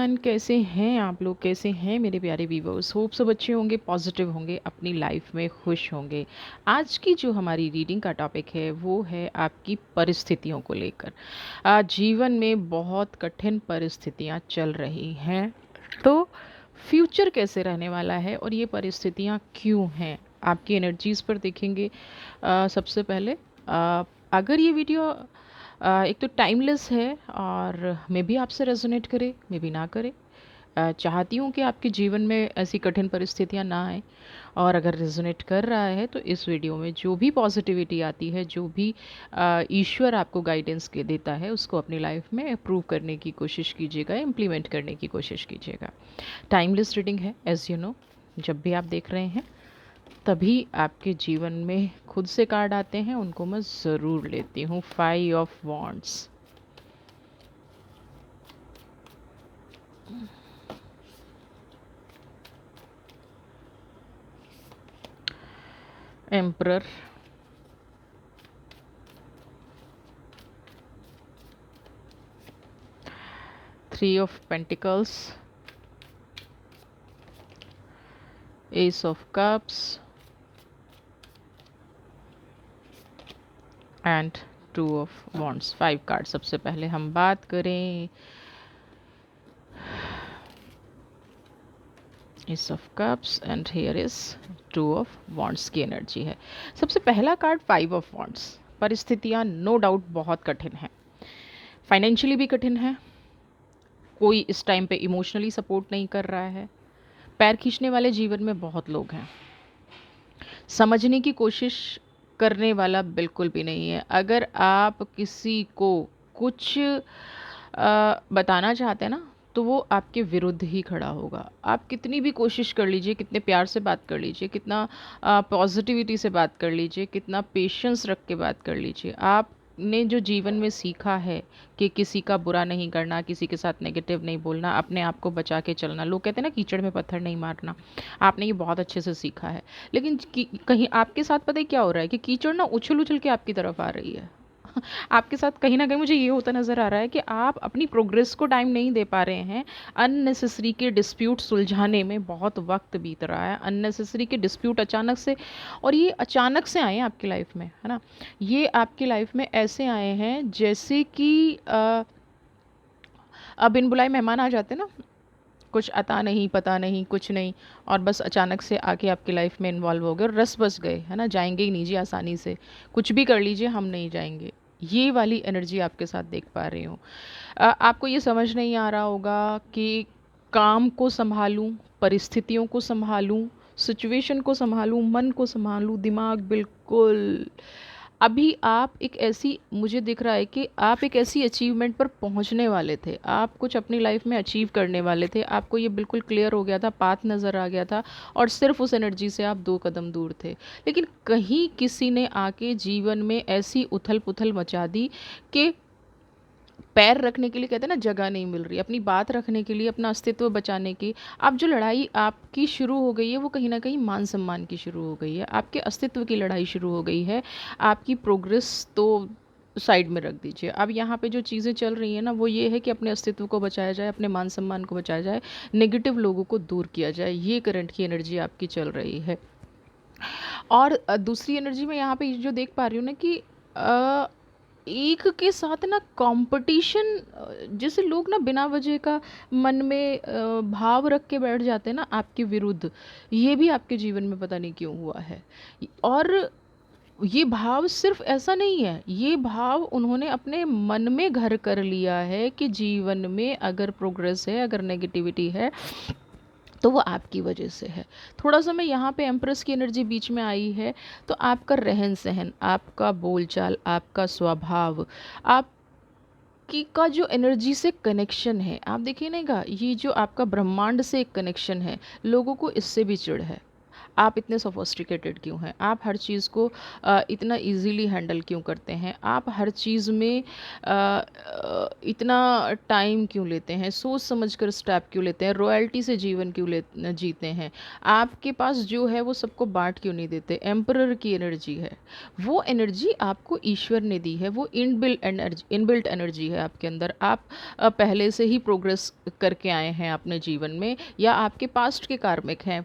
Everyone, कैसे हैं आप लोग? कैसे हैं मेरे प्यारे व्यूवर्स? होप सब अच्छे होंगे, पॉजिटिव होंगे, अपनी लाइफ में खुश होंगे। आज की जो हमारी रीडिंग का टॉपिक है वो है आपकी परिस्थितियों को लेकर। आज जीवन में बहुत कठिन परिस्थितियां चल रही हैं, तो फ्यूचर कैसे रहने वाला है और ये परिस्थितियां क्यों हैं, आपकी एनर्जीज़ पर देखेंगे। सबसे पहले अगर ये वीडियो एक तो टाइमलेस है और मे भी आपसे रेजोनेट करे, मे भी ना करे। चाहती हूँ कि आपके जीवन में ऐसी कठिन परिस्थितियाँ ना आए, और अगर रेजोनेट कर रहा है तो इस वीडियो में जो भी पॉजिटिविटी आती है, जो भी ईश्वर आपको गाइडेंस के देता है, उसको अपनी लाइफ में अप्रूव करने की कोशिश कीजिएगा, इम्प्लीमेंट करने की कोशिश कीजिएगा। टाइमलेस रीडिंग है, एज यू नो। जब भी आप देख रहे हैं तभी आपके जीवन में खुद से कार्ड आते हैं, उनको मैं ज़रूर लेती हूँ। 5 of wands, emperor, 3 of pentacles, S of cups and 2 of wands. 5 card. सबसे पहले हम बात करें S of cups and here is 2 of wands की एनर्जी है। सबसे पहला कार्ड 5 ऑफ वॉन्ड्स। परिस्थितियां नो डाउट बहुत कठिन हैं, फाइनेंशियली भी कठिन है। कोई इस टाइम पे इमोशनली सपोर्ट नहीं कर रहा है। पैर खींचने वाले जीवन में बहुत लोग हैं, समझने की कोशिश करने वाला बिल्कुल भी नहीं है। अगर आप किसी को कुछ बताना चाहते हैं ना, तो वो आपके विरुद्ध ही खड़ा होगा। आप कितनी भी कोशिश कर लीजिए, कितने प्यार से बात कर लीजिए, कितना पॉजिटिविटी से बात कर लीजिए, कितना पेशेंस रख के बात कर लीजिए, आपने जो जीवन में सीखा है कि किसी का बुरा नहीं करना, किसी के साथ नेगेटिव नहीं बोलना, अपने आप को बचा के चलना। लोग कहते हैं ना, कीचड़ में पत्थर नहीं मारना। आपने ये बहुत अच्छे से सीखा है। लेकिन कहीं आपके साथ पता है क्या हो रहा है कि कीचड़ ना उछल उछल के आपकी तरफ आ रही है। आपके साथ कहीं ना कहीं मुझे ये होता नज़र आ रहा है कि आप अपनी प्रोग्रेस को टाइम नहीं दे पा रहे हैं। अननेसेसरी के डिस्प्यूट सुलझाने में बहुत वक्त बीत रहा है। अननेसेसरी के डिस्प्यूट अचानक से, और ये अचानक से आए हैं आपकी लाइफ में, है ना। ये आपकी लाइफ में ऐसे आए हैं जैसे कि बिन बुलाए मेहमान आ जाते ना, कुछ अता नहीं, पता नहीं, कुछ नहीं, और बस अचानक से आके आपकी लाइफ में इन्वॉल्व हो गए और रस बस गए, है ना। जाएंगे ही नहीं जी आसानी से, कुछ भी कर लीजिए हम नहीं जाएंगे। ये वाली एनर्जी आपके साथ देख पा रही हूँ। आपको ये समझ नहीं आ रहा होगा कि काम को संभालूं, परिस्थितियों को संभालूं, सिचुएशन को संभालूं, मन को संभालूं, दिमाग बिल्कुल। अभी आप एक ऐसी, मुझे दिख रहा है कि आप एक ऐसी अचीवमेंट पर पहुंचने वाले थे, आप कुछ अपनी लाइफ में अचीव करने वाले थे, आपको ये बिल्कुल क्लियर हो गया था, पाथ नज़र आ गया था, और सिर्फ उस एनर्जी से आप 2 कदम दूर थे। लेकिन कहीं किसी ने आके जीवन में ऐसी उथल पुथल मचा दी कि पैर रखने के लिए, कहते हैं ना, जगह नहीं मिल रही, अपनी बात रखने के लिए, अपना अस्तित्व बचाने की। अब जो लड़ाई आपकी शुरू हो गई है वो कहीं ना कहीं मान सम्मान की शुरू हो गई है, आपके अस्तित्व की लड़ाई शुरू हो गई है। आपकी प्रोग्रेस तो साइड में रख दीजिए। अब यहाँ पे जो चीज़ें चल रही हैं ना, वो ये है कि अपने अस्तित्व को बचाया जाए, अपने मान सम्मान को बचाया जाए, नेगेटिव लोगों को दूर किया जाए। ये करंट की एनर्जी आपकी चल रही है। और दूसरी एनर्जी में यहाँ पे जो देख पा रही हूँ ना कि एक के साथ ना कंपटीशन, जैसे लोग ना बिना वजह का मन में भाव रख के बैठ जाते हैं ना आपके विरुद्ध। ये भी आपके जीवन में पता नहीं क्यों हुआ है। और ये भाव सिर्फ ऐसा नहीं है, ये भाव उन्होंने अपने मन में घर कर लिया है कि जीवन में अगर प्रोग्रेस है, अगर नेगेटिविटी है, तो वो आपकी वजह से है। थोड़ा सा मैं यहाँ पे एम्प्रेस की एनर्जी बीच में आई है, तो आपका रहन सहन, आपका बोलचाल, आपका स्वभाव, आप की का जो एनर्जी से कनेक्शन है, आप देखिए ना, ये जो आपका ब्रह्मांड से एक कनेक्शन है, लोगों को इससे भी चिढ़ है। आप इतने सोफिस्टिकेटेड क्यों हैं? आप हर चीज़ को इतना इजीली हैंडल क्यों करते हैं? आप हर चीज़ में इतना टाइम क्यों लेते हैं? सोच समझकर स्टेप क्यों लेते हैं? रॉयल्टी से जीवन क्यों जीते हैं? आपके पास जो है वो सबको बाँट क्यों नहीं देते? एम्परर की एनर्जी है। वो एनर्जी आपको ईश्वर ने दी है, वो इनबिल्ट एनर्जी है आपके अंदर। आप पहले से ही प्रोग्रेस करके आए हैं अपने जीवन में, या आपके पास्ट के कार्मिक हैं।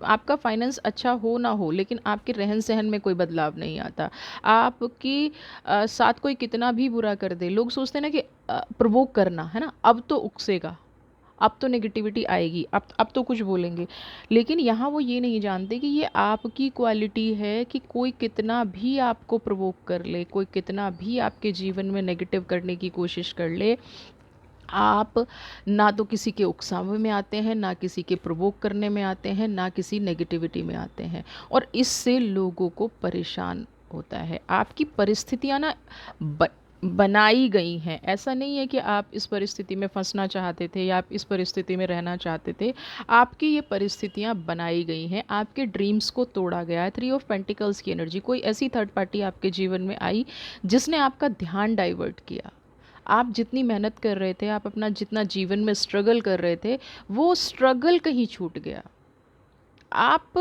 आपका फाइनेंस अच्छा हो ना हो, लेकिन आपके रहन सहन में कोई बदलाव नहीं आता। आपकी साथ कोई कितना भी बुरा कर दे, लोग सोचते हैं ना कि प्रवोक करना है ना, अब तो उकसेगा, अब तो नेगेटिविटी आएगी, अब तो कुछ बोलेंगे। लेकिन यहाँ वो ये नहीं जानते कि ये आपकी क्वालिटी है कि कोई कितना भी आपको प्रवोक कर ले, कोई कितना भी आपके जीवन में नेगेटिव करने की कोशिश कर ले, आप ना तो किसी के उकसावे में आते हैं, ना किसी के प्रवोक करने में आते हैं, ना किसी नेगेटिविटी में आते हैं, और इससे लोगों को परेशान होता है। आपकी परिस्थितियाँ ना बनाई गई हैं। ऐसा नहीं है कि आप इस परिस्थिति में फंसना चाहते थे या आप इस परिस्थिति में रहना चाहते थे। आपकी ये परिस्थितियाँ बनाई गई हैं, आपके ड्रीम्स को तोड़ा गया है। 3 ऑफ पेंटिकल्स की एनर्जी, कोई ऐसी थर्ड पार्टी आपके जीवन में आई जिसने आपका ध्यान डाइवर्ट किया। आप जितनी मेहनत कर रहे थे, आप अपना जितना जीवन में स्ट्रगल कर रहे थे, वो स्ट्रगल कहीं छूट गया। आप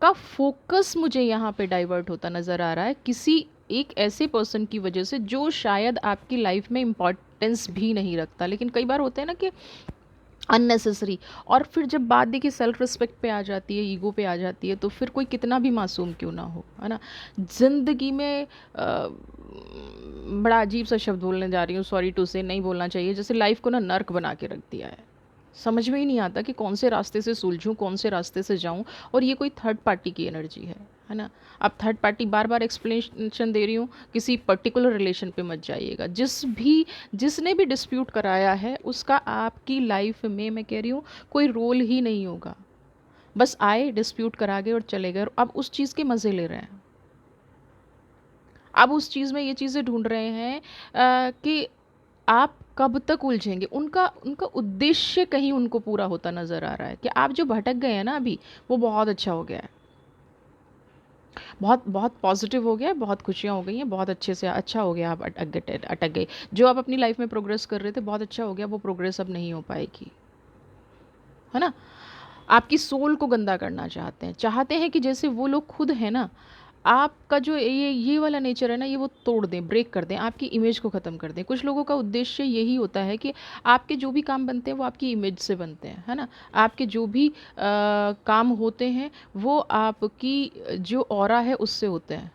का फोकस मुझे यहाँ पे डाइवर्ट होता नज़र आ रहा है किसी एक ऐसे पर्सन की वजह से जो शायद आपकी लाइफ में इम्पॉर्टेंस भी नहीं रखता। लेकिन कई बार होते हैं ना कि अननेसेसरी, और फिर जब बात देखिए सेल्फ रिस्पेक्ट पे आ जाती है, ईगो पे आ जाती है, तो फिर कोई कितना भी मासूम क्यों ना हो, है ना। ज़िंदगी में बड़ा अजीब सा शब्द बोलने जा रही हूँ, सॉरी टू से, नहीं बोलना चाहिए, जैसे लाइफ को ना नर्क बना के रख दिया है। समझ में ही नहीं आता कि कौन से रास्ते से सुलझूं, कौन से रास्ते से जाऊं, और ये कोई थर्ड पार्टी की एनर्जी है ना। अब थर्ड पार्टी, बार बार एक्सप्लेनेशन दे रही हूँ, किसी पर्टिकुलर रिलेशन पे मत जाइएगा। जिसने भी डिस्प्यूट कराया है उसका आपकी लाइफ में, मैं कह रही हूँ, कोई रोल ही नहीं होगा। बस आए, डिस्प्यूट करा गए और चले गए, और अब उस चीज़ के मज़े ले रहे हैं। अब उस चीज़ में ये चीज़ें ढूंढ रहे हैं कि आप कब तक उलझेंगे। उनका उनका उद्देश्य कहीं उनको पूरा होता नज़र आ रहा है कि आप जो भटक गए हैं ना अभी, वो बहुत अच्छा हो गया है, बहुत बहुत पॉजिटिव हो गया है, बहुत खुशियाँ हो गई हैं, बहुत अच्छे से अच्छा हो गया, आप अटक गए। जो आप अपनी लाइफ में प्रोग्रेस कर रहे थे, बहुत अच्छा हो गया, वो प्रोग्रेस अब नहीं हो पाएगी, है ना। आपकी सोल को गंदा करना चाहते हैं कि जैसे वो लोग खुद हैं ना, आपका जो ये वाला नेचर है ना, ये वो तोड़ दें, ब्रेक कर दें, आपकी इमेज को ख़त्म कर दें। कुछ लोगों का उद्देश्य यही होता है कि आपके जो भी काम बनते हैं वो आपकी इमेज से बनते हैं, है ना। आपके जो भी काम होते हैं वो आपकी जो ऑरा है उससे होते हैं।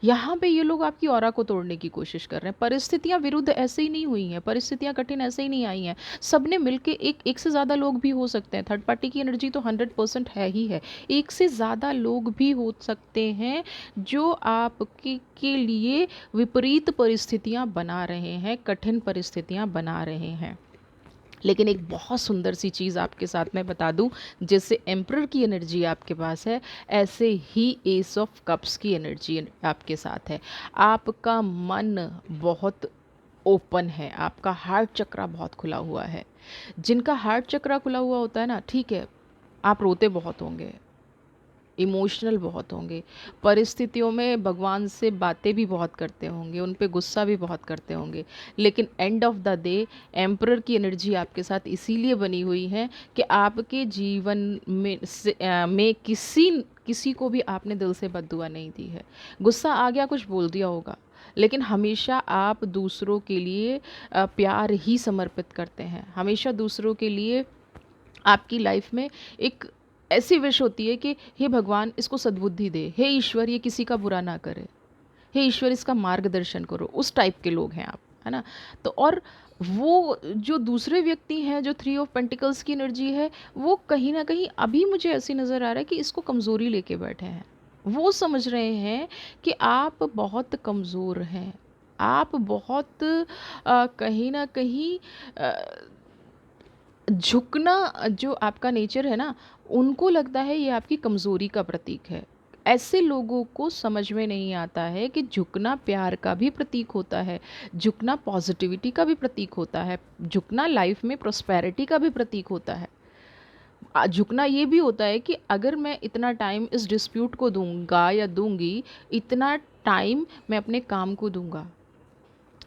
यहाँ पे ये लोग आपकी ऑरा को तोड़ने की कोशिश कर रहे हैं। परिस्थितियाँ विरुद्ध ऐसे ही नहीं हुई हैं, परिस्थितियाँ कठिन ऐसे ही नहीं आई हैं। सबने मिलके, एक से ज़्यादा लोग भी हो सकते हैं। थर्ड पार्टी की एनर्जी तो 100% है ही है। एक से ज़्यादा लोग भी हो सकते हैं जो आपके के लिए विपरीत परिस्थितियाँ बना रहे हैं, कठिन परिस्थितियाँ बना रहे हैं। लेकिन एक बहुत सुंदर सी चीज़ आपके साथ मैं बता दूं, जैसे एम्परर की एनर्जी आपके पास है, ऐसे ही एस ऑफ कप्स की एनर्जी आपके साथ है। आपका मन बहुत ओपन है, आपका हार्ट चक्रा बहुत खुला हुआ है। जिनका हार्ट चक्रा खुला हुआ होता है ना, ठीक है, आप रोते बहुत होंगे, इमोशनल बहुत होंगे, परिस्थितियों में भगवान से बातें भी बहुत करते होंगे, उन पे गुस्सा भी बहुत करते होंगे। लेकिन end of the day emperor की एनर्जी आपके साथ इसीलिए बनी हुई है कि आपके जीवन में किसी को भी आपने दिल से बद्दुआ नहीं दी है। गुस्सा आ गया, कुछ बोल दिया होगा, लेकिन हमेशा आप दूसरों के लिए प्यार ही समर्पित करते हैं। हमेशा दूसरों के लिए आपकी लाइफ में एक ऐसी विश होती है कि हे भगवान इसको सद्बुद्धि दे, हे ईश्वर ये किसी का बुरा ना करे, हे ईश्वर इसका मार्गदर्शन करो। उस टाइप के लोग हैं आप, है ना। तो और वो जो दूसरे व्यक्ति हैं, जो 3 ऑफ पेंटिकल्स की एनर्जी है, वो कहीं ना कहीं अभी मुझे ऐसी नज़र आ रहा है कि इसको कमज़ोरी लेके बैठे हैं। वो समझ रहे हैं कि आप बहुत कमज़ोर हैं, आप बहुत कहीं ना कहीं झुकना, जो आपका नेचर है ना, उनको लगता है ये आपकी कमज़ोरी का प्रतीक है। ऐसे लोगों को समझ में नहीं आता है कि झुकना प्यार का भी प्रतीक होता है, झुकना पॉजिटिविटी का भी प्रतीक होता है, झुकना लाइफ में प्रोस्पेरिटी का भी प्रतीक होता है। झुकना ये भी होता है कि अगर मैं इतना टाइम इस डिस्प्यूट को दूंगा या दूंगी, इतना टाइम मैं अपने काम को दूंगा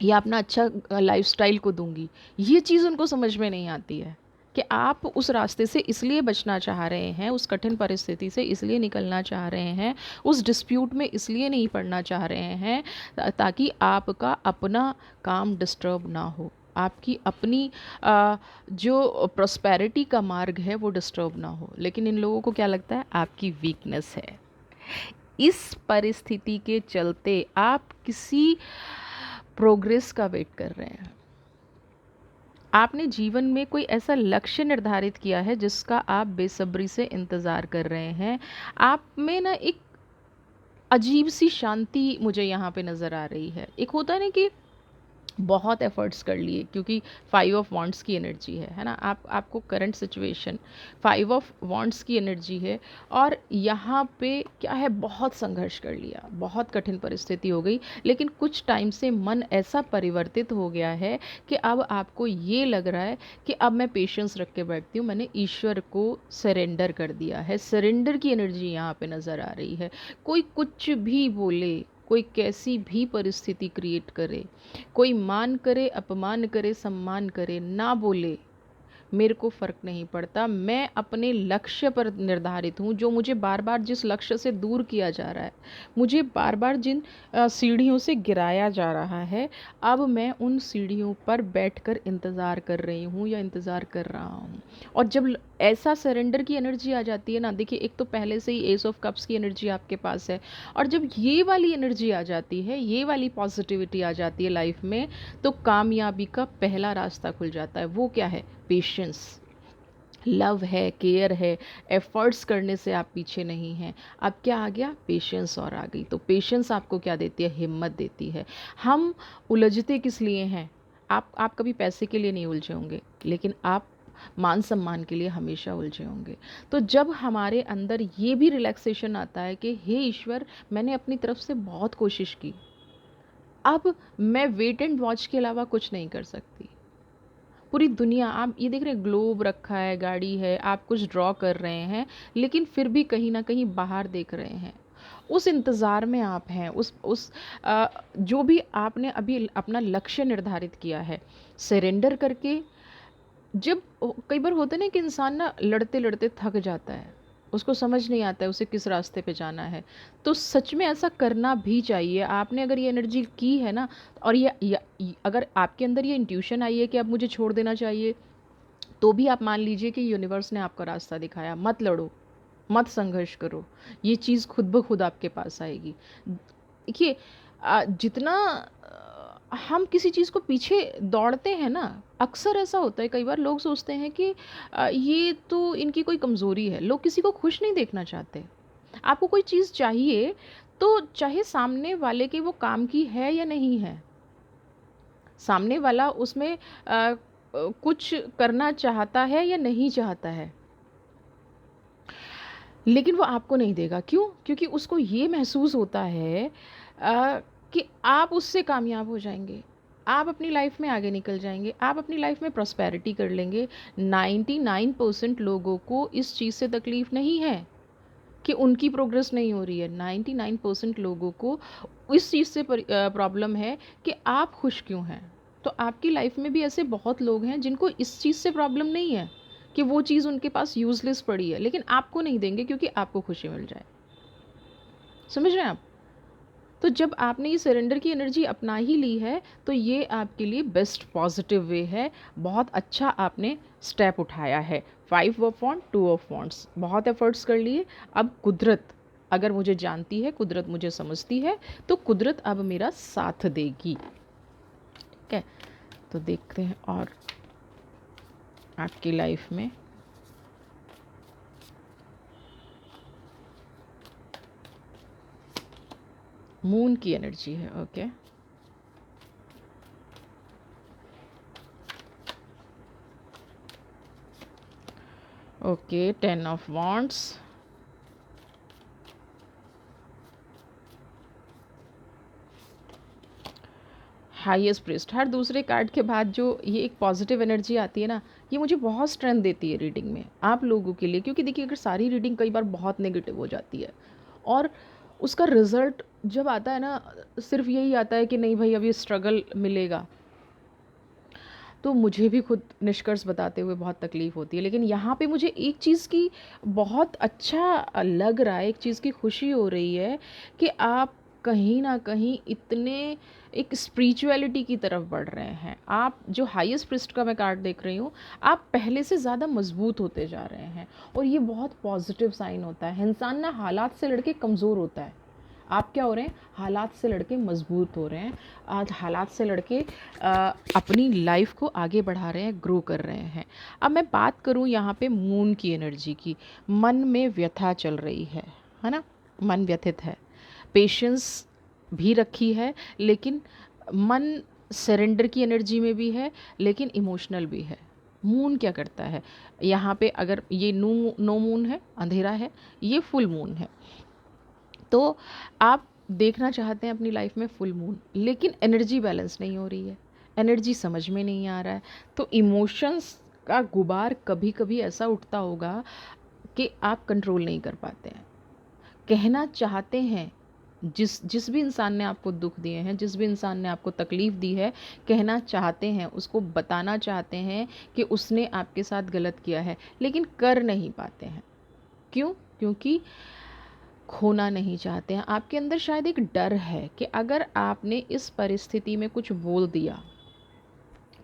या अपना अच्छा लाइफस्टाइल को दूंगी। ये चीज़ उनको समझ में नहीं आती है कि आप उस रास्ते से इसलिए बचना चाह रहे हैं, उस कठिन परिस्थिति से इसलिए निकलना चाह रहे हैं, उस डिस्प्यूट में इसलिए नहीं पड़ना चाह रहे हैं ताकि आपका अपना काम डिस्टर्ब ना हो, आपकी अपनी जो प्रॉस्पेरिटी का मार्ग है वो डिस्टर्ब ना हो। लेकिन इन लोगों को क्या लगता है, आपकी वीकनेस है। इस परिस्थिति के चलते आप किसी प्रोग्रेस का वेट कर रहे हैं। आपने जीवन में कोई ऐसा लक्ष्य निर्धारित किया है जिसका आप बेसब्री से इंतज़ार कर रहे हैं। आप में ना एक अजीब सी शांति मुझे यहाँ पे नज़र आ रही है। एक होता है ना कि बहुत एफर्ट्स कर लिए, क्योंकि 5 ऑफ वांड्स की एनर्जी है ना, आपको करंट सिचुएशन 5 ऑफ वांड्स की एनर्जी है, और यहाँ पे क्या है, बहुत संघर्ष कर लिया, बहुत कठिन परिस्थिति हो गई, लेकिन कुछ टाइम से मन ऐसा परिवर्तित हो गया है कि अब आपको ये लग रहा है कि अब मैं पेशेंस रख के बैठती हूँ, मैंने ईश्वर को सरेंडर कर दिया है। सरेंडर की एनर्जी यहाँ पे नज़र आ रही है। कोई कुछ भी बोले, कोई कैसी भी परिस्थिति क्रिएट करे, कोई मान करे, अपमान करे, सम्मान करे, ना बोले, मेरे को फ़र्क नहीं पड़ता। मैं अपने लक्ष्य पर निर्धारित हूँ, जो मुझे बार बार जिस लक्ष्य से दूर किया जा रहा है, मुझे बार बार जिन सीढ़ियों से गिराया जा रहा है, अब मैं उन सीढ़ियों पर बैठकर इंतज़ार कर रही हूँ या इंतज़ार कर रहा हूँ। और जब ऐसा सरेंडर की एनर्जी आ जाती है ना, देखिए एक तो पहले से ही एस ऑफ कप्स की एनर्जी आपके पास है, और जब ये वाली एनर्जी आ जाती है, ये वाली पॉजिटिविटी आ जाती है लाइफ में, तो कामयाबी का पहला रास्ता खुल जाता है। वो क्या है, पेशेंस। लव है, केयर है, एफर्ट्स करने से आप पीछे नहीं हैं। अब क्या आ गया, पेशेंस और आ गई। तो पेशेंस आपको क्या देती है, हिम्मत देती है। हम उलझते किस लिए हैं, आप कभी पैसे के लिए नहीं उलझे होंगे, लेकिन आप मान सम्मान के लिए हमेशा उलझे होंगे। तो जब हमारे अंदर ये भी रिलैक्सेशन आता है कि हे ईश्वर, मैंने अपनी तरफ से बहुत कोशिश की, अब मैं वेट एंड वॉच के अलावा कुछ नहीं कर सकती। पूरी दुनिया, आप ये देख रहे हैं, ग्लोब रखा है, गाड़ी है, आप कुछ ड्रॉ कर रहे हैं, लेकिन फिर भी कहीं ना कहीं बाहर देख रहे हैं, उस इंतज़ार में आप हैं, जो भी आपने अभी अपना लक्ष्य निर्धारित किया है, सरेंडर करके। जब कई बार होता है ना कि इंसान ना लड़ते लड़ते थक जाता है, उसको समझ नहीं आता है उसे किस रास्ते पे जाना है, तो सच में ऐसा करना भी चाहिए। आपने अगर ये एनर्जी की है ना, और अगर आपके अंदर ये इंट्यूशन आई है कि अब मुझे छोड़ देना चाहिए, तो भी आप मान लीजिए कि यूनिवर्स ने आपका रास्ता दिखाया। मत लड़ो, मत संघर्ष करो, ये चीज़ खुद ब खुद आपके पास आएगी। देखिए, जितना हम किसी चीज़ को पीछे दौड़ते हैं ना, अक्सर ऐसा होता है, कई बार लोग सोचते हैं कि ये तो इनकी कोई कमज़ोरी है। लोग किसी को खुश नहीं देखना चाहते। आपको कोई चीज़ चाहिए, तो चाहे सामने वाले के वो काम की है या नहीं है, सामने वाला उसमें कुछ करना चाहता है या नहीं चाहता है, लेकिन वो आपको नहीं देगा। क्यों? क्योंकि उसको ये महसूस होता है कि आप उससे कामयाब हो जाएंगे, आप अपनी लाइफ में आगे निकल जाएंगे, आप अपनी लाइफ में प्रॉस्पेरिटी कर लेंगे। 99% लोगों को इस चीज़ से तकलीफ़ नहीं है कि उनकी प्रोग्रेस नहीं हो रही है। 99% लोगों को इस चीज़ से प्रॉब्लम है कि आप खुश क्यों हैं। तो आपकी लाइफ में भी ऐसे बहुत लोग हैं जिनको इस चीज़ से प्रॉब्लम नहीं है कि वो चीज़ उनके पास यूज़लेस पड़ी है, लेकिन आपको नहीं देंगे क्योंकि आपको खुशी मिल जाए। समझ रहे हैं आप? तो जब आपने ये सरेंडर की एनर्जी अपना ही ली है, तो ये आपके लिए बेस्ट पॉजिटिव वे है। बहुत अच्छा आपने स्टेप उठाया है। 5 ऑफ वांड, 2 ऑफ वांड्स, बहुत एफर्ट्स कर लिए। अब कुदरत अगर मुझे जानती है, कुदरत मुझे समझती है, तो कुदरत अब मेरा साथ देगी। ठीक है, तो देखते हैं और आपकी लाइफ में मून की एनर्जी है। Okay, okay, 10 of wands, highest priest. हर दूसरे कार्ड के बाद जो ये एक पॉजिटिव एनर्जी आती है ना, ये मुझे बहुत स्ट्रेंथ देती है रीडिंग में आप लोगों के लिए, क्योंकि देखिए अगर सारी रीडिंग कई बार बहुत नेगेटिव हो जाती है और उसका रिज़ल्ट जब आता है ना, सिर्फ यही आता है कि नहीं भाई अब ये स्ट्रगल मिलेगा, तो मुझे भी खुद निष्कर्ष बताते हुए बहुत तकलीफ़ होती है। लेकिन यहाँ पे मुझे एक चीज़ की बहुत अच्छा लग रहा है, एक चीज़ की खुशी हो रही है कि आप कहीं न कहीं इतने एक स्पिरिचुअलिटी की तरफ बढ़ रहे हैं। आप जो हाईएस्ट प्रीस्ट का मैं कार्ड देख रही हूँ, आप पहले से ज़्यादा मज़बूत होते जा रहे हैं और ये बहुत पॉजिटिव साइन होता है। इंसान ना हालात से लड़ के कमज़ोर होता है। आप क्या हो रहे हैं, हालात से लड़के मजबूत हो रहे हैं। आज हालात से लड़के अपनी लाइफ को आगे बढ़ा रहे हैं, ग्रो कर रहे हैं। अब मैं बात करूं यहाँ पे मून की एनर्जी की, मन में व्यथा चल रही है ना, मन व्यथित है, पेशेंस भी रखी है, लेकिन मन सरेंडर की एनर्जी में भी है, लेकिन इमोशनल भी है। मून क्या करता है यहाँ पे, अगर ये नो मून है, अंधेरा है, ये फुल मून है, तो आप देखना चाहते हैं अपनी लाइफ में फुल मून, लेकिन एनर्जी बैलेंस नहीं हो रही है, एनर्जी समझ में नहीं आ रहा है, तो इमोशंस का गुबार कभी कभी ऐसा उठता होगा कि आप कंट्रोल नहीं कर पाते हैं। कहना चाहते हैं, जिस जिस भी इंसान ने आपको दुख दिए हैं, जिस भी इंसान ने आपको तकलीफ़ दी है, कहना चाहते हैं, उसको बताना चाहते हैं कि उसने आपके साथ गलत किया है, लेकिन कर नहीं पाते हैं। क्यों? क्योंकि खोना नहीं चाहते हैं। आपके अंदर शायद एक डर है कि अगर आपने इस परिस्थिति में कुछ बोल दिया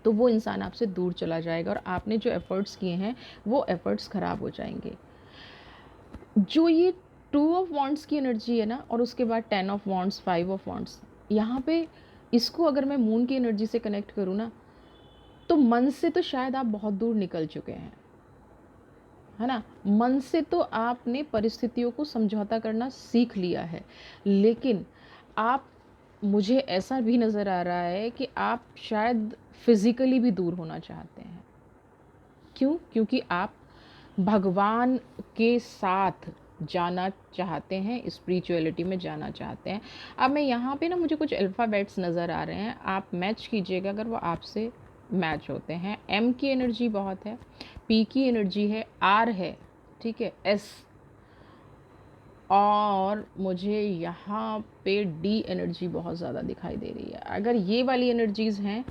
तो वो इंसान आपसे दूर चला जाएगा और आपने जो एफ़र्ट्स किए हैं वो एफ़र्ट्स ख़राब हो जाएंगे। जो ये 2 ऑफ वॉन्ड्स की एनर्जी है ना, और उसके बाद 10 ऑफ वॉन्ड्स, 5 ऑफ वॉन्ड्स, यहाँ पे इसको अगर मैं मून की एनर्जी से कनेक्ट करूँ ना, तो मन से तो शायद आप बहुत दूर निकल चुके हैं, है ना। मन से तो आपने परिस्थितियों को समझौता करना सीख लिया है, लेकिन आप, मुझे ऐसा भी नज़र आ रहा है कि आप शायद फिज़िकली भी दूर होना चाहते हैं। क्यों? क्योंकि आप भगवान के साथ जाना चाहते हैं, स्पिरिचुअलिटी में जाना चाहते हैं। अब मैं यहाँ पे ना, मुझे कुछ अल्फ़ाबेट्स नज़र आ रहे हैं, आप मैच कीजिएगा अगर वो आपसे मैच होते हैं। एम की एनर्जी बहुत है, पी की एनर्जी है, आर है, ठीक है, एस, और मुझे यहाँ पे डी एनर्जी बहुत ज़्यादा दिखाई दे रही है। अगर ये वाली एनर्जीज़ हैं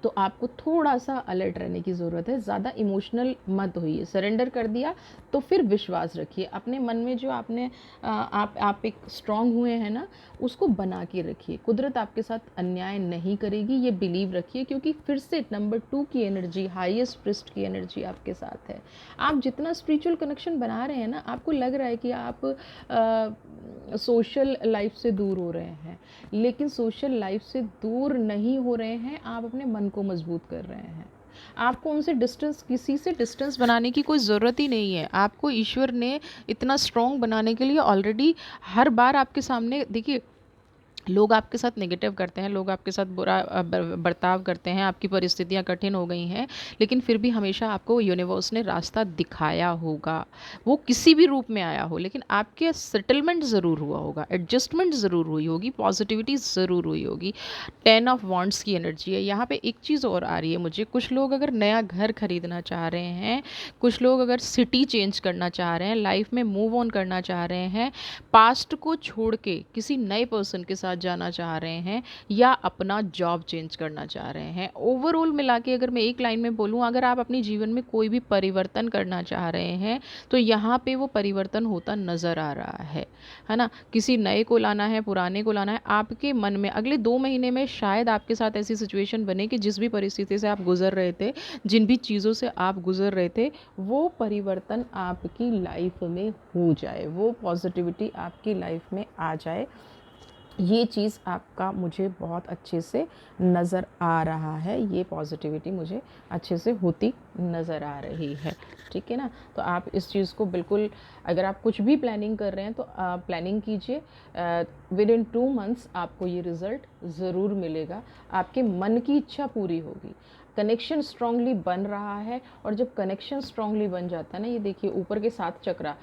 तो आपको थोड़ा सा अलर्ट रहने की ज़रूरत है। ज़्यादा इमोशनल मत होइए। सरेंडर कर दिया तो फिर विश्वास रखिए अपने मन में, जो आपने आप एक स्ट्रांग हुए हैं ना, उसको बना के रखिए। कुदरत आपके साथ अन्याय नहीं करेगी, ये बिलीव रखिए, क्योंकि फिर से नंबर 2 की एनर्जी, हाईएस्ट प्रीस्ट की एनर्जी आपके साथ है। आप जितना स्पिरिचुअल कनेक्शन बना रहे हैं ना, आपको लग रहा है कि आप सोशल लाइफ से दूर हो रहे हैं, लेकिन सोशल लाइफ से दूर नहीं हो रहे हैं, आप अपने मन को मजबूत कर रहे हैं। आपको उनसे डिस्टेंस, किसी से डिस्टेंस बनाने की कोई ज़रूरत ही नहीं है। आपको ईश्वर ने इतना स्ट्रॉन्ग बनाने के लिए ऑलरेडी हर बार आपके सामने, देखिए लोग आपके साथ नेगेटिव करते हैं, लोग आपके साथ बुरा बर्ताव करते हैं, आपकी परिस्थितियां कठिन हो गई हैं, लेकिन फिर भी हमेशा आपको यूनिवर्स ने रास्ता दिखाया होगा, वो किसी भी रूप में आया हो, लेकिन आपके सेटलमेंट ज़रूर हुआ होगा, एडजस्टमेंट ज़रूर हुई होगी, पॉजिटिविटी ज़रूर हुई होगी। 10 ऑफ वॉन्ड्स की एनर्जी है यहाँ पे। एक चीज़ और आ रही है मुझे, कुछ लोग अगर नया घर खरीदना चाह रहे हैं, कुछ लोग अगर सिटी चेंज करना चाह रहे हैं, लाइफ में मूव ऑन करना चाह रहे हैं, पास्ट को छोड़ के किसी नए पर्सन के साथ जाना चाह रहे हैं, या अपना जॉब चेंज करना चाह रहे हैं। ओवरऑल मिला के अगर मैं एक लाइन में बोलूँ, अगर आप अपने जीवन में कोई भी परिवर्तन करना चाह रहे हैं तो यहाँ पे वो परिवर्तन होता नज़र आ रहा है ना। किसी नए को लाना है, पुराने को लाना है, आपके मन में अगले 2 महीने में शायद आपके साथ ऐसी सिचुएशन बने कि जिस भी परिस्थिति से आप गुजर रहे थे, जिन भी चीज़ों से आप गुजर रहे थे, वो परिवर्तन आपकी लाइफ में हो जाए, वो पॉजिटिविटी आपकी लाइफ में आ जाए। ये चीज़ आपका मुझे बहुत अच्छे से नज़र आ रहा है, ये पॉजिटिविटी मुझे अच्छे से होती नज़र आ रही है, ठीक है ना। तो आप इस चीज़ को बिल्कुल, अगर आप कुछ भी प्लानिंग कर रहे हैं तो प्लानिंग कीजिए। विद इन 2 मंथ्स आपको ये रिज़ल्ट ज़रूर मिलेगा, आपके मन की इच्छा पूरी होगी। कनेक्शन स्ट्रांगली बन रहा है, और जब कनेक्शन स्ट्रांगली बन जाता है ना, ये देखिए ऊपर के 7 चक्रा,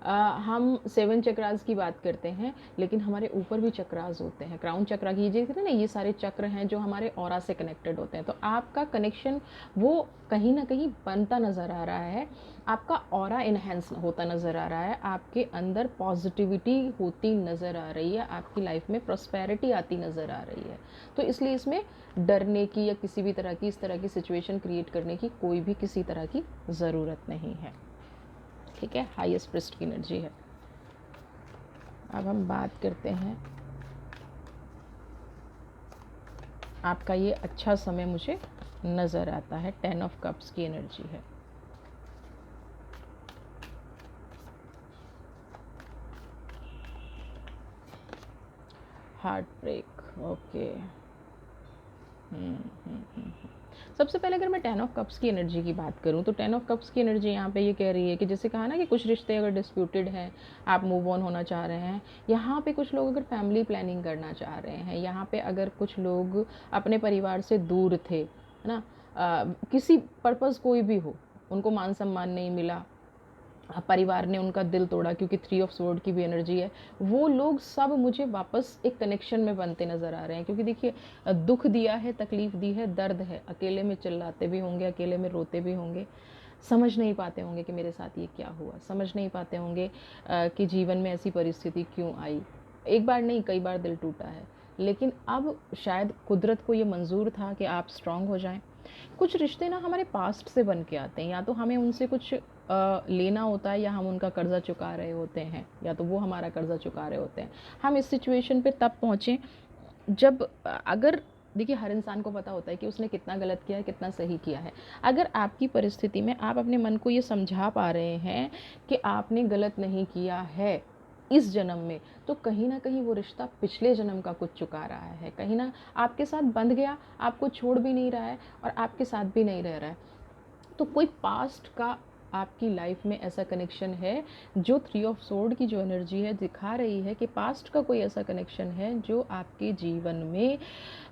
हम 7 चक्रास की बात करते हैं, लेकिन हमारे ऊपर भी चक्रास होते हैं। क्राउन चक्रा कीजिए थे ना, ये सारे चक्र हैं जो हमारे ऑरा से कनेक्टेड होते हैं। तो आपका कनेक्शन वो कहीं ना कहीं बनता नज़र आ रहा है, आपका ऑरा इन्हेंस होता नज़र आ रहा है, आपके अंदर पॉजिटिविटी होती नज़र आ रही है, आपकी लाइफ में प्रॉस्पेरिटी आती नज़र आ रही है। तो इसलिए इसमें डरने की या किसी भी तरह की इस तरह की सिचुएशन क्रिएट करने की कोई भी किसी तरह की ज़रूरत नहीं है। ठीक है, हाईएस्ट प्रिस्ट की एनर्जी है। अब हम बात करते हैं, आपका ये अच्छा समय मुझे नज़र आता है, 10 ऑफ कप्स की एनर्जी है। Heart break, okay. सबसे पहले अगर मैं 10 ऑफ कप्स की एनर्जी की बात करूं, तो 10 ऑफ कप्स की एनर्जी यहाँ पे ये कह रही है कि जैसे कहा ना कि कुछ रिश्ते अगर डिस्प्यूटेड हैं, आप मूव ऑन होना चाह रहे हैं, यहाँ पे कुछ लोग अगर फैमिली प्लानिंग करना चाह रहे हैं, यहाँ पे अगर कुछ लोग अपने परिवार से दूर थे, है ना, किसी पर्पज़ कोई भी हो, उनको मान सम्मान नहीं मिला, परिवार ने उनका दिल तोड़ा, क्योंकि 3 ऑफ स्वॉर्ड की भी एनर्जी है, वो लोग सब मुझे वापस एक कनेक्शन में बनते नज़र आ रहे हैं। क्योंकि देखिए, दुख दिया है, तकलीफ़ दी है, दर्द है, अकेले में चिल्लाते भी होंगे, अकेले में रोते भी होंगे, समझ नहीं पाते होंगे कि मेरे साथ ये क्या हुआ, समझ नहीं पाते होंगे कि जीवन में ऐसी परिस्थिति क्यों आई। एक बार नहीं, कई बार दिल टूटा है, लेकिन अब शायद कुदरत को ये मंजूर था कि आप स्ट्रांग हो जाएं। कुछ रिश्ते ना हमारे पास्ट से बन के आते हैं, या तो हमें उनसे कुछ लेना होता है, या हम उनका कर्जा चुका रहे होते हैं, या तो वो हमारा कर्जा चुका रहे होते हैं। हम इस सिचुएशन पे तब पहुँचें जब अगर देखिए, हर इंसान को पता होता है कि उसने कितना गलत किया है, कितना सही किया है। अगर आपकी परिस्थिति में आप अपने मन को ये समझा पा रहे हैं कि आपने गलत नहीं किया है इस जन्म में, तो कहीं ना कहीं वो रिश्ता पिछले जन्म का कुछ चुका रहा है, कहीं ना आपके साथ बंध गया, आपको छोड़ भी नहीं रहा है और आपके साथ भी नहीं रह रहा है। तो कोई पास्ट का आपकी लाइफ में ऐसा कनेक्शन है, जो 3 ऑफ स्वॉर्ड की जो एनर्जी है दिखा रही है कि पास्ट का कोई ऐसा कनेक्शन है जो आपके जीवन में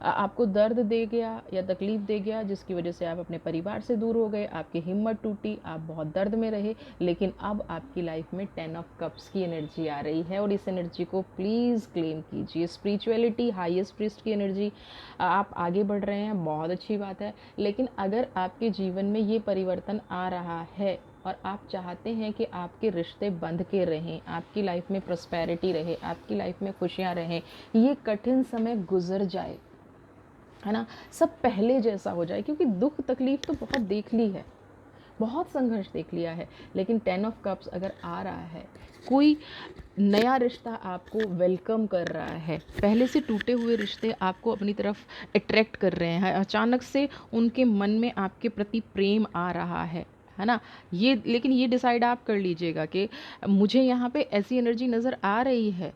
आपको दर्द दे गया या तकलीफ़ दे गया, जिसकी वजह से आप अपने परिवार से दूर हो गए, आपकी हिम्मत टूटी, आप बहुत दर्द में रहे। लेकिन अब आपकी लाइफ में 10 ऑफ कप्स की एनर्जी आ रही है, और इस एनर्जी को प्लीज़ क्लेम कीजिए। स्पिरिचुअलिटी, हाईएस्ट प्रीस्ट की एनर्जी, आप आगे बढ़ रहे हैं, बहुत अच्छी बात है। लेकिन अगर आपके जीवन में ये परिवर्तन आ रहा है और आप चाहते हैं कि आपके रिश्ते बंध के रहें, आपकी लाइफ में प्रॉस्पेरिटी रहे, आपकी लाइफ में खुशियाँ रहें, ये कठिन समय गुजर जाए, है ना, सब पहले जैसा हो जाए। क्योंकि दुख तकलीफ़ तो बहुत देख ली है, बहुत संघर्ष देख लिया है, लेकिन 10 ऑफ कप्स अगर आ रहा है, कोई नया रिश्ता आपको वेलकम कर रहा है, पहले से टूटे हुए रिश्ते आपको अपनी तरफ अट्रैक्ट कर रहे हैं, अचानक से उनके मन में आपके प्रति प्रेम आ रहा है ना। ये लेकिन ये डिसाइड आप कर लीजिएगा कि मुझे यहाँ पे ऐसी एनर्जी नज़र आ रही है,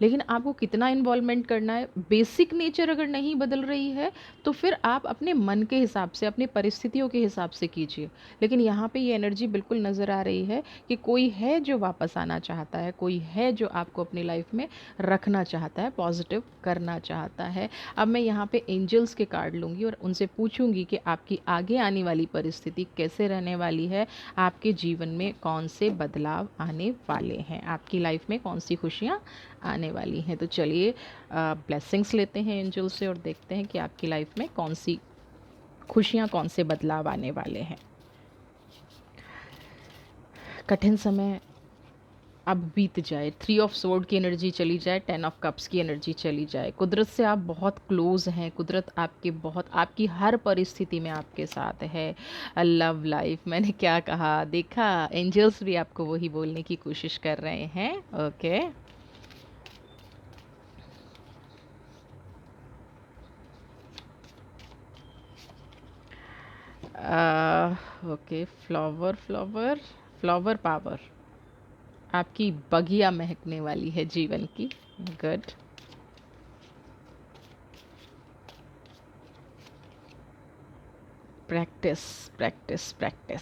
लेकिन आपको कितना इन्वॉल्वमेंट करना है। बेसिक नेचर अगर नहीं बदल रही है, तो फिर आप अपने मन के हिसाब से, अपनी परिस्थितियों के हिसाब से कीजिए। लेकिन यहाँ पे ये एनर्जी बिल्कुल नज़र आ रही है कि कोई है जो वापस आना चाहता है, कोई है जो आपको अपनी लाइफ में रखना चाहता है, पॉजिटिव करना चाहता है। अब मैं यहाँ पे एंजल्स के कार्ड लूँगी और उनसे पूछूंगी कि आपकी आगे आने वाली परिस्थिति कैसे रहने वाली है, आपके जीवन में कौन से बदलाव आने वाले हैं, आपकी लाइफ में कौन सी खुशियाँ आने वाली हैं। तो चलिए ब्लेसिंग्स लेते हैं एंजल से और देखते हैं कि आपकी लाइफ में कौन सी खुशियाँ, कौन से बदलाव आने वाले हैं। कठिन समय अब बीत जाए, 3 ऑफ स्वॉर्ड की एनर्जी चली जाए, 10 ऑफ कप्स की एनर्जी चली जाए। कुदरत से आप बहुत क्लोज हैं, कुदरत आपके बहुत, आपकी हर परिस्थिति में आपके साथ है। लव लाइफ, मैंने क्या कहा, देखा, एंजल्स भी आपको वही बोलने की कोशिश कर रहे हैं। Okay, okay, flower flower flower power, आपकी बगिया महकने वाली है जीवन की। गुड। Practice practice practice.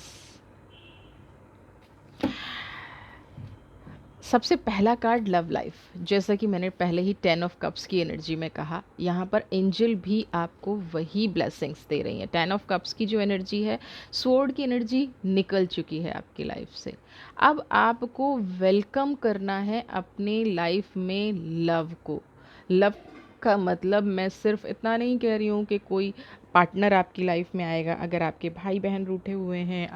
सबसे पहला कार्ड लव लाइफ, जैसा कि मैंने पहले ही 10 ऑफ कप्स की एनर्जी में कहा, यहाँ पर एंजल भी आपको वही ब्लेसिंग्स दे रही हैं। 10 ऑफ कप्स की जो एनर्जी है, स्वॉर्ड की एनर्जी निकल चुकी है आपकी लाइफ से। अब आपको वेलकम करना है अपने लाइफ में लव को। लव का मतलब मैं सिर्फ इतना नहीं कह रही हूँ कि कोई पार्टनर आपकी लाइफ में आएगा। अगर आपके भाई बहन रूठे हुए हैं,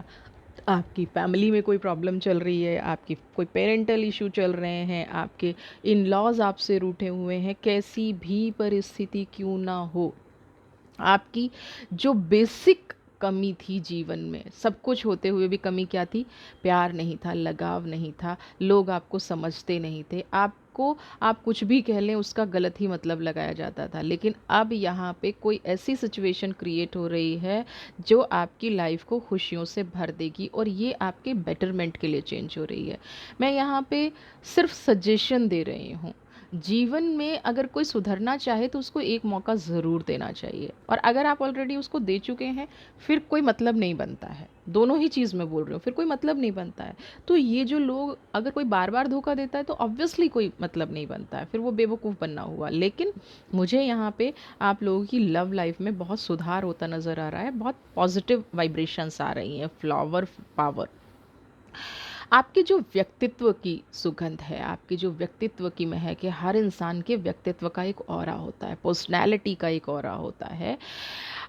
आपकी फैमिली में कोई प्रॉब्लम चल रही है, आपकी कोई पेरेंटल इशू चल रहे हैं, आपके इन लॉज आपसे रूठे हुए हैं, कैसी भी परिस्थिति क्यों ना हो, आपकी जो बेसिक कमी थी जीवन में, सब कुछ होते हुए भी कमी क्या थी? प्यार नहीं था, लगाव नहीं था, लोग आपको समझते नहीं थे, आपको आप कुछ भी कह लें उसका गलत ही मतलब लगाया जाता था। लेकिन अब यहाँ पे कोई ऐसी सिचुएशन क्रिएट हो रही है जो आपकी लाइफ को खुशियों से भर देगी, और ये आपके बेटरमेंट के लिए चेंज हो रही है। मैं यहाँ पे सिर्फ सजेशन दे रही हूँ। जीवन में अगर कोई सुधरना चाहे तो उसको एक मौका ज़रूर देना चाहिए, और अगर आप ऑलरेडी उसको दे चुके हैं फिर कोई मतलब नहीं बनता है। दोनों ही चीज़ मैं बोल रही हूँ, फिर कोई मतलब नहीं बनता है। तो ये जो लोग, अगर कोई बार बार धोखा देता है तो ऑब्वियसली कोई मतलब नहीं बनता है, फिर वो बेवकूफ़ बनना हुआ। लेकिन मुझे यहाँ पे आप लोगों की लव लाइफ में बहुत सुधार होता नज़र आ रहा है, बहुत पॉजिटिव वाइब्रेशंस आ रही हैं, फ्लावर पावर। आपके जो व्यक्तित्व की सुगंध है, आपकी जो व्यक्तित्व की महक है, हर इंसान के व्यक्तित्व का एक ऑरा होता है, पर्सनैलिटी का एक ऑरा होता है।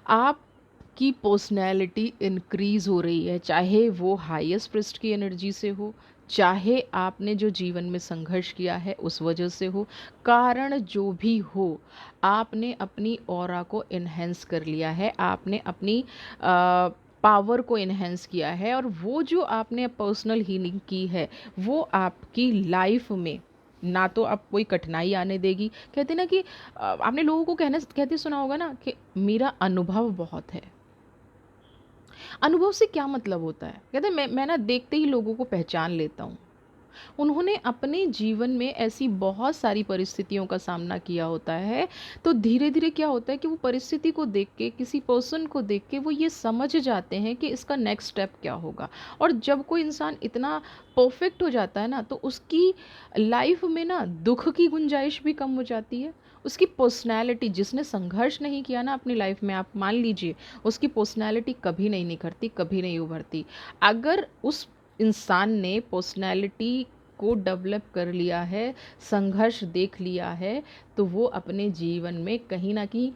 आपकी पर्सनैलिटी इंक्रीज़ हो रही है, चाहे वो हाईएस्ट प्रिस्ट की एनर्जी से हो, चाहे आपने जो जीवन में संघर्ष किया है उस वजह से हो, कारण जो भी हो, आपने अपनी ऑरा को इन्हेंस कर लिया है, आपने अपनी पावर को इन्हेंस किया है, और वो जो आपने पर्सनल हीलिंग की है वो आपकी लाइफ में ना तो अब कोई कठिनाई आने देगी। कहते ना कि आपने लोगों को कहते सुना होगा ना कि मेरा अनुभव बहुत है। अनुभव से क्या मतलब होता है? कहते हैं मैं ना देखते ही लोगों को पहचान लेता हूँ। उन्होंने अपने जीवन में ऐसी बहुत सारी परिस्थितियों का सामना किया होता है, तो धीरे धीरे क्या होता है कि वो परिस्थिति को देख के, किसी पर्सन को देख के वो ये समझ जाते हैं कि इसका नेक्स्ट स्टेप क्या होगा। और जब कोई इंसान इतना परफेक्ट हो जाता है ना, तो उसकी लाइफ में ना दुख की गुंजाइश भी कम हो जाती है। उसकी पर्सनैलिटी, जिसने संघर्ष नहीं किया ना अपनी लाइफ में, आप मान लीजिए, उसकी पर्सनैलिटी कभी नहीं निखरती, कभी नहीं उभरती। अगर उस इंसान ने पर्सनैलिटी को डेवलप कर लिया है, संघर्ष देख लिया है, तो वो अपने जीवन में कहीं ना कहीं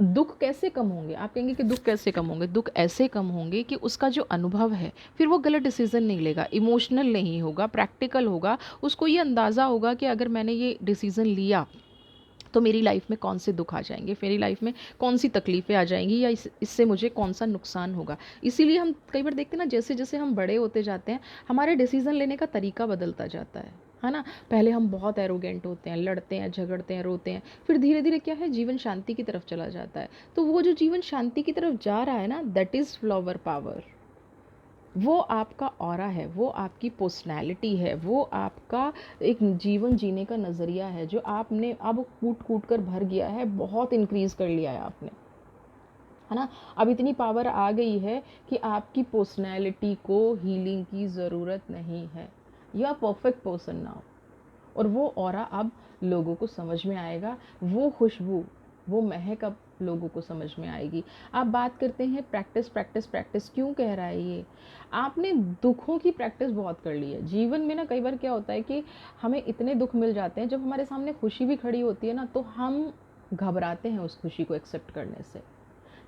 दुख कैसे कम होंगे? आप कहेंगे कि दुख कैसे कम होंगे? दुख ऐसे कम होंगे कि उसका जो अनुभव है, फिर वो गलत डिसीजन नहीं लेगा, इमोशनल नहीं होगा, प्रैक्टिकल होगा। उसको ये अंदाज़ा होगा कि अगर मैंने ये डिसीज़न लिया तो मेरी लाइफ में कौन से दुख आ जाएंगे, मेरी लाइफ में कौन सी तकलीफ़ें आ जाएंगी, या इससे मुझे कौन सा नुकसान होगा। इसीलिए हम कई बार देखते हैं ना, जैसे जैसे हम बड़े होते जाते हैं हमारे डिसीज़न लेने का तरीका बदलता जाता है ना। पहले हम बहुत एरोगेंट होते हैं, लड़ते हैं, झगड़ते हैं, रोते हैं, फिर धीरे धीरे क्या है, जीवन शांति की तरफ चला जाता है। तो वो जो जीवन शांति की तरफ जा रहा है ना, दैट इज़ फ्लावर पावर। वो आपका ऑरा है, वो आपकी पर्सनैलिटी है, वो आपका एक जीवन जीने का नज़रिया है, जो आपने अब कूट कूट कर भर गया है, बहुत इंक्रीज़ कर लिया है आपने, है ना। अब इतनी पावर आ गई है कि आपकी पर्सनैलिटी को हीलिंग की ज़रूरत नहीं है। You are perfect person now. और वो ऑरा अब लोगों को समझ में आएगा, वो खुशबू, वो महक अब लोगों को समझ में आएगी। आप बात करते हैं प्रैक्टिस प्रैक्टिस प्रैक्टिस, क्यों कह रहा है ये? आपने दुखों की प्रैक्टिस बहुत कर ली है जीवन में ना। कई बार क्या होता है कि हमें इतने दुख मिल जाते हैं, जब हमारे सामने खुशी भी खड़ी होती है ना, तो हम घबराते हैं उस खुशी को एक्सेप्ट करने से।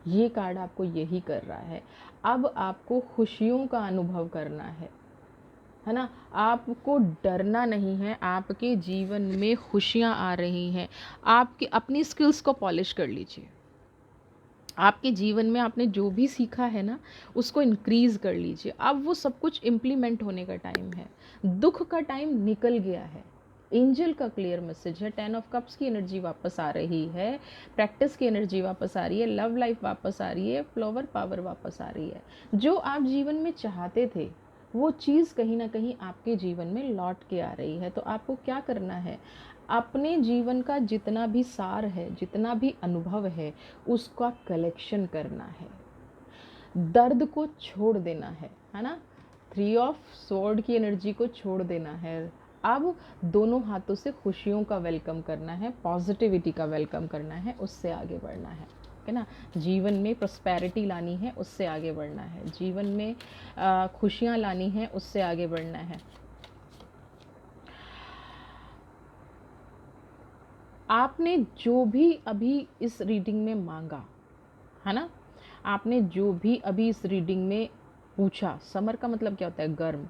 ये कार्ड आपको यही कर रहा है। अब आपको खुशियों का अनुभव करना है ना। आपको डरना नहीं है, आपके जीवन में खुशियाँ आ रही हैं। आपकी अपनी स्किल्स को पॉलिश कर लीजिए। आपके जीवन में आपने जो भी सीखा है ना, उसको इंक्रीज़ कर लीजिए। अब वो सब कुछ इम्प्लीमेंट होने का टाइम है। दुख का टाइम निकल गया है। एंजल का क्लियर मैसेज है, 10 ऑफ कप्स की एनर्जी वापस आ रही है, प्रैक्टिस की एनर्जी वापस आ रही है, लव लाइफ वापस आ रही है, फ्लावर पावर वापस आ रही है। जो आप जीवन में चाहते थे वो चीज़ कहीं ना कहीं आपके जीवन में लौट के आ रही है। तो आपको क्या करना है? अपने जीवन का जितना भी सार है, जितना भी अनुभव है, उसका कलेक्शन करना है। दर्द को छोड़ देना है ना। 3 ऑफ स्वॉर्ड की एनर्जी को छोड़ देना है, अब दोनों हाथों से खुशियों का वेलकम करना है, पॉजिटिविटी का वेलकम करना है, उससे आगे बढ़ना है ना। जीवन में प्रॉस्पेरिटी लानी है, उससे आगे बढ़ना है। जीवन में खुशियाँ लानी है, उससे आगे बढ़ना है। आपने जो भी अभी इस रीडिंग में मांगा है ना, आपने जो भी अभी इस रीडिंग में पूछा, समर का मतलब क्या होता है? गर्म।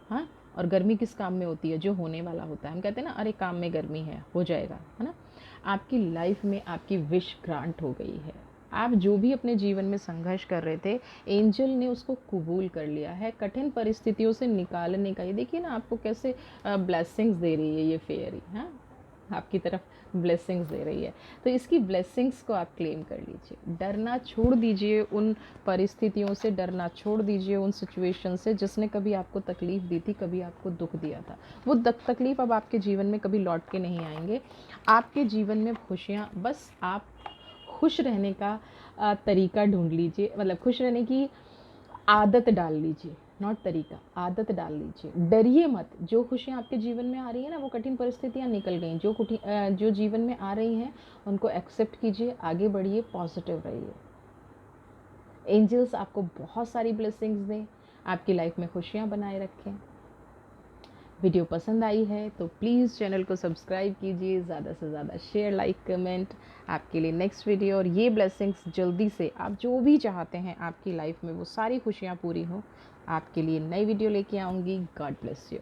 हाँ, और गर्मी किस काम में होती है? जो होने वाला होता है। हम कहते हैं ना, अरे काम में गर्मी है, हो जाएगा, है ना। आपकी लाइफ में आपकी विश ग्रांट हो गई है। आप जो भी अपने जीवन में संघर्ष कर रहे थे, एंजल ने उसको कबूल कर लिया है। कठिन परिस्थितियों से निकालने का, ये देखिए ना आपको कैसे ब्लेसिंग्स दे रही है ये फेयरी। हाँ, आपकी तरफ ब्लेसिंग्स दे रही है, तो इसकी ब्लेसिंग्स को आप क्लेम कर लीजिए। डरना छोड़ दीजिए उन परिस्थितियों से, डरना छोड़ दीजिए उन सिचुएशन से जिसने कभी आपको तकलीफ़ दी थी, कभी आपको दुख दिया था। वो तकलीफ़ अब आपके जीवन में कभी लौट के नहीं आएंगे। आपके जीवन में खुशियाँ, बस आप खुश रहने का तरीका ढूंढ लीजिए, मतलब खुश रहने की आदत डाल लीजिए, नॉट तरीका, आदत डाल लीजिए। डरिए मत। जो खुशियाँ आपके जीवन में आ रही हैं ना, वो कठिन परिस्थितियाँ निकल गई। जो जीवन में आ रही हैं उनको एक्सेप्ट कीजिए, आगे बढ़िए, पॉजिटिव रहिए। एंजल्स आपको बहुत सारी ब्लेसिंग्स दें, आपकी लाइफ में खुशियाँ बनाए रखें। वीडियो पसंद आई है तो प्लीज़ चैनल को सब्सक्राइब कीजिए, ज़्यादा से ज़्यादा शेयर, लाइक, कमेंट। आपके लिए नेक्स्ट वीडियो और ये ब्लेसिंग्स जल्दी से, आप जो भी चाहते हैं आपकी लाइफ में वो सारी खुशियाँ पूरी हों, आपके लिए नई वीडियो लेके आऊँगी। God bless you.